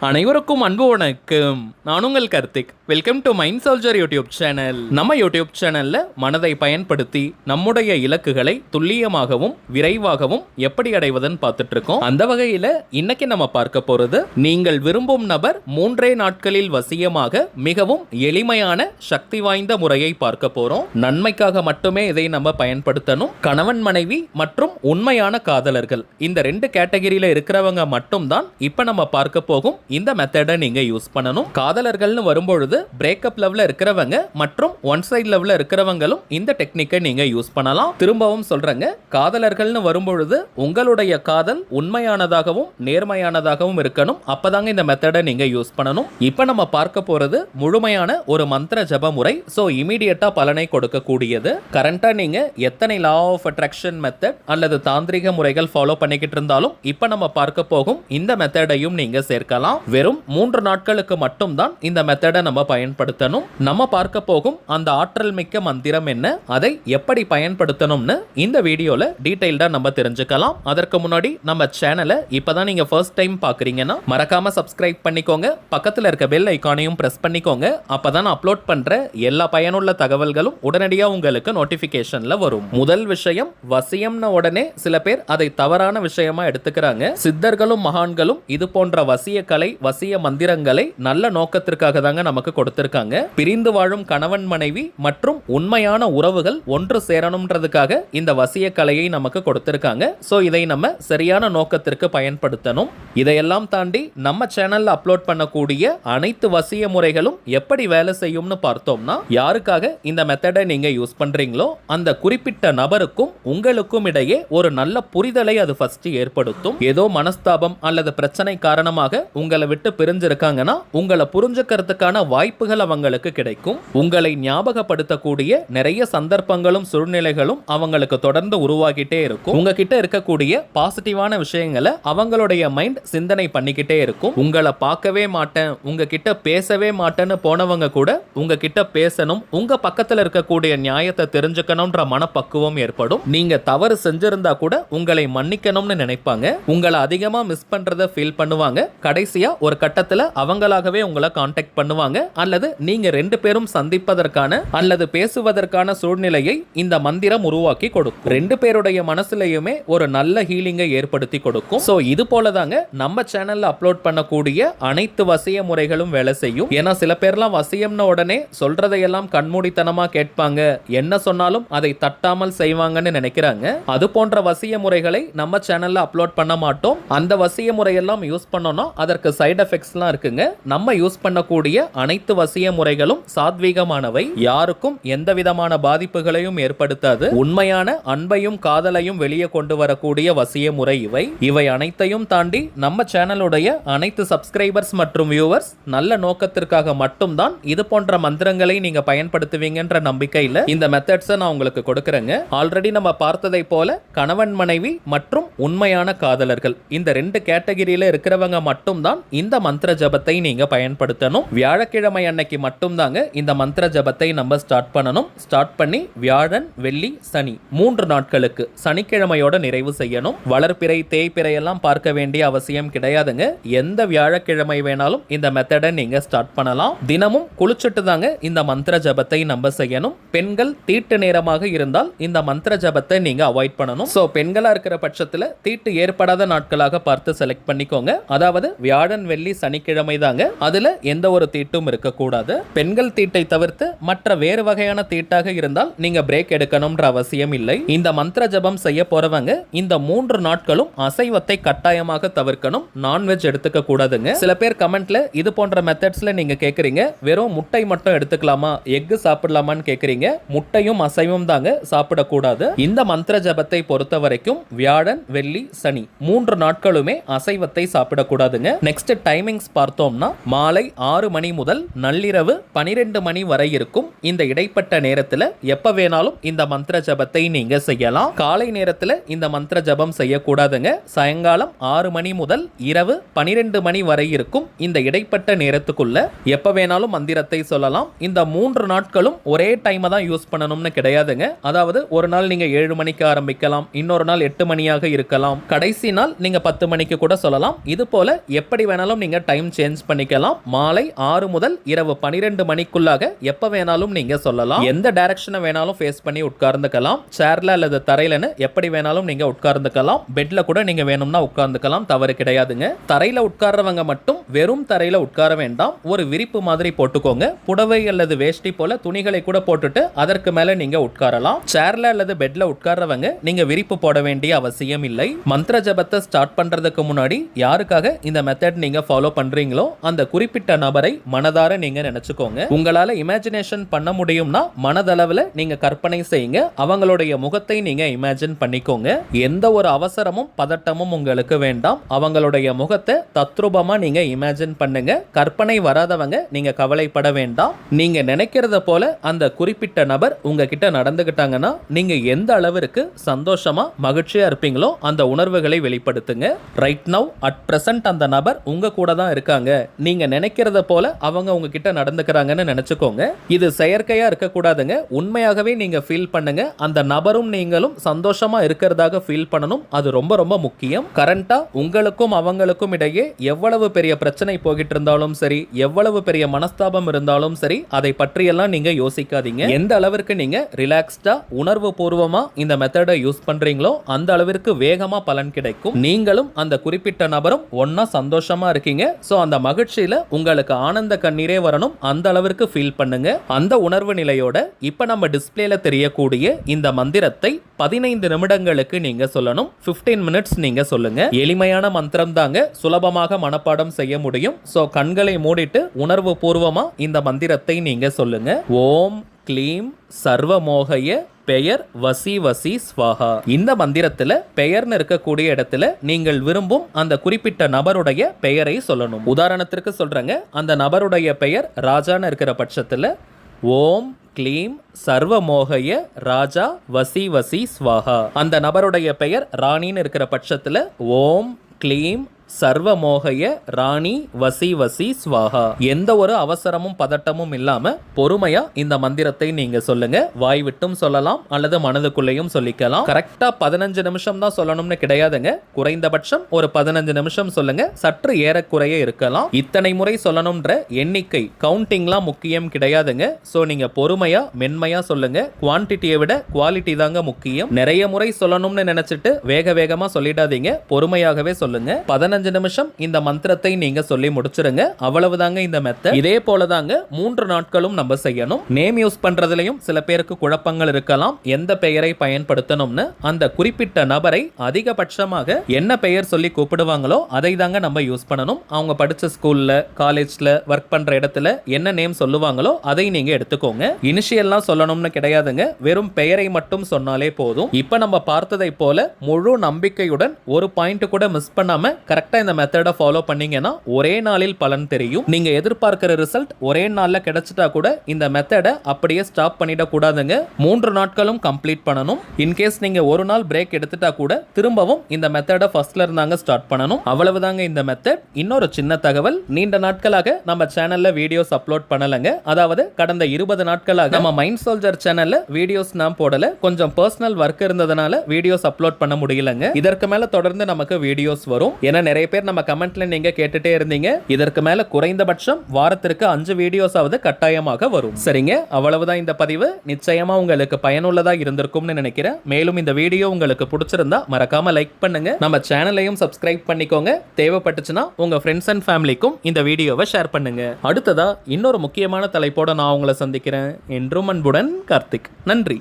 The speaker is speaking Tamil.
அனைவருக்கும் அன்பு வணக்கம். நான் உங்கள் Karthik. Welcome to mind YouTube channel. நம்ம யூடியூப் சேனல்ல மனதை பயன்படுத்தி நம்முடைய இலக்குகளை துல்லியமாகவும் விரைவாகவும் எப்படி அடைவதுன்னு பார்த்துட்டு இருக்கோம். அந்த வகையில இன்னைக்கு நம்ம பார்க்க போறது, நீங்கள் விரும்பும் நபர் 3 நாட்களில் வசியமாக மிகவும் எளிமையான சக்தி வாய்ந்த முறையை பார்க்க போறோம். நன்மைக்காக மட்டுமே இதை நம்ம பயன்படுத்தணும். கணவன் மனைவி மற்றும் உண்மையான காதலர்கள், இந்த 2 கேட்டகரியில இருக்கிறவங்க மட்டும்தான் இப்ப நம்ம பார்க்க போகும் இந்த மெத்தடை நீங்க யூஸ் பண்ணணும். காதலர்கள்னு வரும்பொழுது பிரேக்கப் லெவல்ல இருக்கிறவங்க மற்றும் ஒன் சைடு லெவல்ல இருக்கிறவங்களும் இந்த டெக்னிக்கை நீங்க யூஸ் பண்ணலாம். திரும்பவும் சொல்றேங்க, காதலர்கள்னு வரும்பொழுது உங்களுடைய காதல் உண்மையானதாகவும் நேர்மையானதாகவும் இருக்கணும். அப்பதாங்க இந்த மெத்தடை நீங்க யூஸ் பண்ணணும். இப்ப நம்ம பார்க்க போறது முழுமையான ஒரு மந்திர ஜப முறை. சோ இமீடியட்டா பலனை கொடுக்கக்கூடியது. கரண்டா நீங்க எத்தனை லா ஆஃப் அட்ராக்ஷன் மெத்தட் அல்லது தாந்திரிக முறைகள் ஃபாலோ பண்ணிக்கிட்டு இருந்தாலும் இப்ப நம்ம பார்க்க போகும் இந்த மெத்தடையும் நீங்க சேர்க்கலாம். வெறும் 3 நாட்களுக்கு மட்டும்தான் இந்த மெத்தடை நம்ம பயன்படுத்தணும். நம்ம பார்க்க போகும் அந்த ஆற்றல் மிக்க மந்திரம் என்ன, அதை எப்படி பயன்படுத்தணும்னு இந்த வீடியோல டீடைல்டா நம்ம தெரிஞ்சுக்கலாம். அதற்கு முன்னாடி நம்ம சேனலை இப்பதான் நீங்க ஃபர்ஸ்ட் டைம் பாக்குறீங்கன்னா மறக்காம சப்ஸ்கிரைப் பண்ணிக்கோங்க. பக்கத்துல இருக்க பெல் ஐகானையும் பிரஸ் பண்ணிக்கோங்க. அப்பதான் அப்லோட் பண்ற எல்லா பயனுள்ள தகவல்களும் உடனடியா உங்களுக்கு நோட்டிபிகேஷன்ல வரும். முதல் விஷயம், வசியம்னு உடனே சில பேர் அதை தவறான விஷயமா எடுத்துக்கிறாங்க. சித்தர்களும் மகான்களும் இது போன்ற வசிய கலை, வசிய மந்திரங்களை நல்ல நோக்கத்திற்காக தாங்க நமக்கு கொடுத்திருக்காங்க. பிரிந்து வாழும் கணவன் மனைவி மற்றும் உண்மையான உறவுகள் ஒன்று சேரணும்ன்றதுக்காக இந்த வசிய கலையை நமக்கு கொடுத்திருக்காங்க. சோ இதை நம்ம சரியான நோக்கத்திற்கு பயன்படுத்தணும். இதையெல்லாம் தாண்டி நம்ம சேனல்ல அப்லோட் பண்ணக்கூடிய அனைத்து வசிய முறைகளும் எப்படி வேலை செய்யும்னு பார்த்தோம்னா, யாருக்காக இந்த மெத்தடை நீங்க யூஸ் பண்றீங்களோ அந்த குறிப்பிட்ட நபருக்கும் உங்களுக்கும் இடையே ஒரு நல்ல புரிதலை அது ஃபர்ஸ்ட் ஏற்படுத்தும். ஏதோ மனஸ்தாபம் அல்லது பிரச்சனை காரணமாக உங்களை விட்டு பிரிஞ்சிருக்காங்கன்னா உங்களை புரிஞ்சுக்கிறதுக்கான வாய்ப்புகள் அவங்களுக்கு கிடைக்கும். உங்களை ஞாபகப்படுத்தக்கூடிய நிறைய சந்தர்ப்பங்களும் சூழ்நிலைகளும் அவங்களுக்கு தொடர்ந்து உருவாகிட்டே இருக்கும். உங்ககிட்ட இருக்கக்கூடிய பாசிட்டிவான விஷயங்களை அவங்களுடைய மைண்ட் சிந்தனை பண்ணிக்கிட்டே இருக்கும். உங்களை பார்க்கவே மாட்டேன், உங்ககிட்ட பேசவே மாட்டேன்னு போனவங்க கூட உங்ககிட்ட பேசணும், உங்க பக்கத்துல இருக்கக்கூடிய நியாயத்தை தெரிஞ்சுக்கணும்ன்ற மனப்பக்குவம் ஏற்படும். நீங்க தவறு செஞ்சிருந்தா கூட உங்களை மன்னிக்கணும்னு நினைப்பாங்க. உங்களை அதிகமா மிஸ் பண்றத ஃபீல் பண்ணுவாங்க. கடைசியா ஒரு கட்டத்துல அவங்களாகவே உங்களை கான்டாக்ட் பண்ணுவாங்க. அல்லது நீங்க 2 பேரும் சந்திப்பதற்கான அல்லது பேசுவதற்கான சூழ்நிலையை இந்த மந்திரம் உருவாக்கி கொடுக்கும். 2 பேருடைய மனசுலயுமே ஒரு நல்ல ஹீலிங்கை ஏற்படுத்தி கொடுக்கும். சோ இது போலதாங்க நம்ம சேனல்ல அப்லோட் பண்ணக்கூடிய அனைத்து வசிய முறைகளும் வேலை செய்யும். ஏன்னா சில பேர்லாம் வசியம்னு உடனே சொல்றதையெல்லாம் கண்மூடித்தனமா கேட்பாங்க, என்ன சொன்னாலும் அதை தட்டாமல் செய்வாங்கன்னு நினைக்கிறாங்க. அது போன்ற வசிய முறைகளை நம்ம சேனல்ல அப்லோட் பண்ண மாட்டோம். அந்த வசிய முறையெல்லாம் யூஸ் பண்ணோம்னா அதற்கு சைடு எஃபெக்ட்ஸ்லாம் இருக்குங்க. நம்ம யூஸ் பண்ணக்கூடிய அனைத்து வசிய முறைகளும் சாத்வீகமானவை, யாருக்கும் எந்த விதமான பாதிப்புகளையும் ஏற்படுத்தாது. உண்மையான அன்பையும் காதலையும் வெளியே கொண்டு வரக்கூடிய வசிய முறை இவை அனைத்தையும் தாண்டி நம்ம சேனலுடைய அனைத்து சப்ஸ்கிரைபர்ஸ் மற்றும் வியூவர்ஸ் நல்ல நோக்கத்திற்காக மட்டும்தான் இது போன்ற மந்திரங்களை நீங்க பயன்படுத்துவீங்கன்ற நம்பிக்கையில இந்த மெத்தட்ஸை நான் உங்களுக்கு கொடுக்கறேங்க. ஆல்ரெடி நம்ம பார்த்ததை போல கணவன் மனைவி மற்றும் உண்மையான காதலர்கள், இந்த 2 கேட்டகரியில இருக்கிறவங்க மட்டும்தான் இந்த மந்திர ஜபத்தை நீங்க பயன்படுத்தணும். வியாழக்கிழமை அன்னைக்கு மட்டும்தாங்க இந்த மந்திர ஜபத்தை நம்ம ஸ்டார்ட் பண்ணணும். ஸ்டார்ட் பண்ணி வியாழன், வெள்ளி, சனி 3 நாட்களுக்கு சனிக்கிழமையோட நிறைவு செய்யணும். வளர்பிறை, தேய்பிறை எல்லாம் பார்க்க வேண்டிய அவசியம் கிடையாதுங்க. எந்த வியாழக்கிழமை வேணாலும் இந்த மெத்தடை நீங்க ஸ்டார்ட் பண்ணலாம். தினமும் குளிச்சுட்டு தாங்க இந்த மந்திர ஜபத்தை நம்ம செய்யணும். பெண்கள் தீட்டு நேரமாக இருந்தால் இந்த மந்திர ஜபத்தை நீங்க அவாய்ட் பண்ணணும். சோ பெண்களா இருக்கிற பட்சத்துல தீட்டு ஏற்படாத நாட்களாக பார்த்து செலக்ட் பண்ணிக்கோங்க. அதாவது வியாழன், வெள்ளி, சனிக்கிழமை தாங்க. அதுல எந்த ஒரு தீட்டும் இருக்கக்கூடாது. பெண்கள் தீட்டை தவிர்த்து மற்ற வேறு வகையான தீட்டாக இருந்தால் நீங்க பிரேக் எடுக்கணும்ன்ற அவசியம் இல்லை. இந்த மந்திர ஜபம் செய்ய போறவங்க இந்த 3 நாட்களும் அசைவத்தை கட்டாயமாக தவிர்க்கணும். நான்வெஜ் எடுத்துக்க கூடாதுங்க. சில பேர் கமெண்ட்ல இது போன்ற மெத்தட்ஸ்ல நீங்க கேக்குறீங்க, வெறும் முட்டை மட்டும் எடுத்துக்கலாமா, எக் சாப்பிடலாமான்னு கேக்குறீங்க. முட்டையும் அசைவம் தாங்க சாப்பிடக்கூடாது. இந்த மந்திர ஜபத்தை பொறுத்த வரைக்கும் வியாழன், வெள்ளி, சனி 3 நாட்களுமே அசைவத்தை சாப்பிடக்கூடாதுங்க. நெக்ஸ்ட் டைமிங்ஸ் பார்த்தோம்னா மாலை 6 மணி முதல் நள்ளிரவு 12 மணி வரை இருக்கும். இந்த இடைப்பட்ட நேரத்துல எப்ப வேணாலும் இந்த மந்திர ஜபத்தை நீங்க செய்யலாம். காலை நேரத்துல இந்த மந்திர ஜபம் செய்யக்கூடாதுங்க. சாயங்காலம் 6 மணி முதல் இரவு 12 மணி வரை இருக்கும். இந்த இடைப்பட்ட நேரத்துக்குள்ள எப்ப வேணாலும் மந்திரத்தை சொல்லலாம். இந்த 3 நாட்களும் ஒரே டைம் தான் யூஸ் பண்ணணும்னு கிடையாதுங்க. அதாவது ஒரு நாள் நீங்க 7 மணிக்கு ஆரம்பிக்கலாம், இன்னொரு நாள் 8 மணியாக இருக்கலாம், கடைசி நாள் நீங்க 10 மணிக்கு கூட சொல்லலாம். இது போல எப்படி வேணாலும் நீங்க டைம் சேஞ்ச் பண்ணிக்கலாம். மாலை 6 முதல் இரவு 12 மணிக்குள்ளாக எப்ப வேணாலும் நீங்க சொல்லலாம். எந்த டைரக்ஷனை வேணாலும் ஃபேஸ் பண்ணி உட்கார்ந்துக்கலாம். சேர்ல அல்லது தரையிலன்னு எப்படி வேணாலும் நீங்க உட்கார்ந்துக்கலாம். பெட்ல கூட நீங்க வேணும்னா உட்கார்ந்துக்கலாம், தவறு கிடையாதுங்க. தரையில உட்கார்றவங்க மட்டும் வெறும் தரையில உட்கார வேண்டாம், ஒரு விரிப்பு மாதிரி போட்டுக்கோங்க. புடவை அல்லது வேஷ்டி போல துணிகளை கூட போட்டுட்டு அதற்கு மேல நீங்க உட்காரலாம். சேர்ல அல்லது பெட்ல உட்கார்றவங்க நீங்க விரிப்பு போட வேண்டிய அவசியம் இல்லை. மந்திர ஜபத்தை ஸ்டார்ட் பண்றதுக்கு முன்னாடி யாருக்காக இந்த மெத்தட் நீங்க ஃபாலோ பண்றீங்களோ அந்த குறிப்பிட்ட நபரை மனதார நீங்க நினைச்சுக்கோங்க. உங்களால இமேஜினேஷன் பண்ண முடியும்னா மனதளவுல நீங்க கற்பனை செய்யுங்க. அவங்களுடைய முகத்தை நீங்க இமேஜின் பண்ணிக்கோங்க. எந்த ஒரு அவசரமும் பதட்டமும் உங்களுக்கு வேண்டாம். அவங்களுடைய முகத்தை தத்ரூபமா நீங்க இமேஜின் பண்ணுங்க. கற்பனை வராதவங்க நீங்க கவலைப்பட வேண்டாம். நீங்க நினைக்கிறத போல அந்த குறிப்பிட்ட நபர் உங்ககிட்ட நடந்துகிட்டாங்கன்னா நீங்க எந்த அளவிற்கு சந்தோஷமா மகிழ்ச்சியா இருப்பீங்களோ அந்த உணர்வுகளை வெளிப்படுத்துங்க. ரைட் நவ் அட் பிரசன்ட் அந்த நபர் உங்க கூட தான் இருக்காங்க. நீங்க நினைக்கிறத போல அவங்க உங்ககிட்ட நடந்துக்கிறாங்கன்னு நினைச்சுக்கோங்க. இது செயற்கையா இருக்க கூடாதுங்க. உண்மையாகவே நீங்க ஃபீல் பண்ணுங்க. அந்த நபரும் நீங்களும் சந்தோஷமா இருக்கிறதாக ஃபீல் பண்ணணும். அது ரொம்ப ரொம்ப முக்கியம். கரண்டா உங்களுக்கும் அவங்களுக்கும் இடையே எவ்வளவு பெரிய பிரச்சனை போகிட்டு இருந்தாலும் சரி, எவ்வளவு பெரிய மனஸ்தாபம் இருந்தாலும் சரி, அதை பற்றியெல்லாம் நீங்க யோசிக்காதீங்க. எந்த அளவிற்கு நீங்க ரிலாக்ஸ்டா உணர்வு பூர்வமா இந்த மெத்தடை யூஸ் பண்றீங்களோ அந்த அளவிற்கு வேகமா பலன் கிடைக்கும். நீங்களும் அந்த குறிப்பிட்ட நபரும் ஒன்னா சந்தோஷமா இருக்கீங்க. சோ அந்த மகிழ்ச்சியில உங்களுக்கு ஆனந்த கண்ணீரே வரணும். அந்த அளவிற்கு ஃபீல் பண்ணுங்க. அந்த உணர்வு நிலையோட இப்ப நம்ம டிஸ்பிளேல தெரியக்கூடிய இந்த மந்திரத்தை 15 நிமிடங்களுக்கு நீங்க சொல்லணும். 15 மினிட்ஸ் நீங்க சொல்லுங்க. எளிமையான மந்திரம் தாங்க, சுலபமாக மனப்பாடம் செய்ய முடியும். சோ கண்களை மூடிட்டு உணர்வு பூர்வமா இந்த மந்திரத்தை நீங்க சொல்லுங்க. ஓம் க்ளீம் சர்வமோகய பெயர் வசி வசி ஸ்வாஹா. இந்த மந்திரத்துல பெயர்னு இருக்கக்கூடிய இடத்துல நீங்கள் விரும்பும் அந்த குறிப்பிட்ட நபருடைய பெயரை சொல்லணும். உதாரணத்திற்கு சொல்றேங்க, அந்த நபருடைய பெயர் ராஜான்னு இருக்கிற பட்சத்துல ஓம் க்ளீம் சர்வமோகய ராஜா வசி வசி ஸ்வாஹா. அந்த நபருடைய பெயர் ராணின்னு இருக்கிற பட்சத்துல ஓம் க்ளீம் சர்வமோகய ராணி வசி வசி ஸ்வாஹா. எந்த ஒரு அவசரமும் பதட்டமும் இல்லாம பொறுமையா இந்த மந்திரத்தை நீங்க சொல்லுங்க. வாய் விட்டும் சொல்லலாம் அல்லது மனதுக்குள்ளேயும் சொல்லிக்கலாம். கரெக்டா 15 நிமிஷம் தான் சொல்லணும்னு கிடையாதுங்க. குறைந்தபட்சம் ஒரு 15 நிமிஷம் சொல்லுங்க. சற்று ஏறக்குறைய இருக்கலாம். இத்தனை முறை சொல்லணும்ன்ற எண்ணிக்கை கவுண்டிங்லாம் முக்கியம் கிடையாதுங்க. சோ நீங்க பொறுமையா மென்மையா சொல்லுங்க. குவான்டிட்டியை விட குவாலிட்டி தாங்க முக்கியம். நிறைய முறை சொல்லணும்னு நினைச்சிட்டு வேக வேகமா சொல்லிடாதீங்க. பொறுமையாகவே சொல்லுங்க. 15 நிமிஷம் இந்த மந்திரத்தை நீங்க சொல்லி முடிச்சிருங்க. அவ்வளவுதாங்க இந்த மெத்தட். இதே போல தாங்க 3 நாட்களும் நம்ம செய்யணும். நேம் யூஸ் பண்றதுலயும் சில பேருக்கு குழப்பங்கள் இருக்கலாம். எந்த பெயரை பயன்படுத்தணும்னு அந்த குறிப்பிட்ட நபரை அதிகபட்சமாக என்ன பெயர் சொல்லி கூப்பிடுவாங்களோ அதை தாங்க நம்ம யூஸ் பண்ணணும். அவங்க படிச்ச ஸ்கூல்ல, காலேஜ்ல, ஒர்க் பண்ற இடத்துல என்ன நேம் சொல்லுவாங்களோ அதை நீங்க எடுத்துக்கோங்க. இனிஷியல்லாம் சொல்லணும்னு கிடையாதுங்க. வெறும் பெயரை மட்டும் சொன்னாலே போதும். இப்ப நம்ம பார்த்ததை போல முழு நம்பிக்கையுடன் ஒரு பாயிண்ட் கூட மிஸ் பண்ணாம கரெக்டா இந்த மெத்தடை ஃபாலோ பண்ணீங்கன்னா ஒரே நாளில் பலன் தெரியும். நீங்க எதிர்பார்க்கிற ரிசல்ட் ஒரே நாள்ல கிடைச்சிட்டா கூட இந்த மெத்தடை அப்படியே ஸ்டாப் பண்ணிட கூடாதுங்க. 3 நாட்களும் கம்ப்ளீட் பண்ணணும். இன்கேஸ் நீங்க ஒரு நாள் பிரேக் எடுத்துட்டா கூட திரும்பவும் இந்த மெத்தடை ஃபர்ஸ்ட்ல இருந்தாங்க ஸ்டார்ட் பண்ணணும். அவ்வளவுதாங்க இந்த மெத்தட். இன்னொரு சின்ன தகவல், நீண்ட நாட்களாக நம்ம சேனல்ல வீடியோஸ் அப்லோட் பண்ணலங்க. அதாவது கடந்த 20 நாட்களாக நம்ம மைண்ட் சோல்ஜர் சேனல்ல வீடியோஸ் நான் போடல. கொஞ்சம் பர்சனல் ஒர்க் இருந்ததனால வீடியோஸ் அப்லோட் பண்ண முடியலங்க. இதற்கு மேல தொடர்ந்து நமக்கு வீடியோஸ் வரும். ஏன்னா நிறைய பேர் நம்ம கமெண்ட்ல நீங்க கேட்டுட்டே இருந்தீங்க. இதற்கு மேல குறைந்தபட்சம் வாரத்திற்கு 5 வீடியோஸாவது கட்டாயமாக வரும். சரிங்க, அவ்வளவுதான் இந்த பதிவு. நிச்சயமா உங்களுக்கு பயனுள்ளதா இருந்திருக்கும்னு நினைக்கிறேன். மேலும் இந்த வீடியோ உங்களுக்கு பிடிச்சிருந்தா மறக்காம லைக் பண்ணுங்க. நம்ம சேனலையும் சப்ஸ்கிரைப் பண்ணிக்கோங்க. தேவைப்பட்டுச்சுன்னா உங்க ஃப்ரெண்ட்ஸ் அண்ட் ஃபேமிலிக்கும் இந்த வீடியோவை ஷேர் பண்ணுங்க. அடுத்ததா இன்னொரு முக்கியமான தலைப்போட நான் உங்களை சந்திக்கிறேன். என்றும் அன்புடன் கார்த்திக். நன்றி.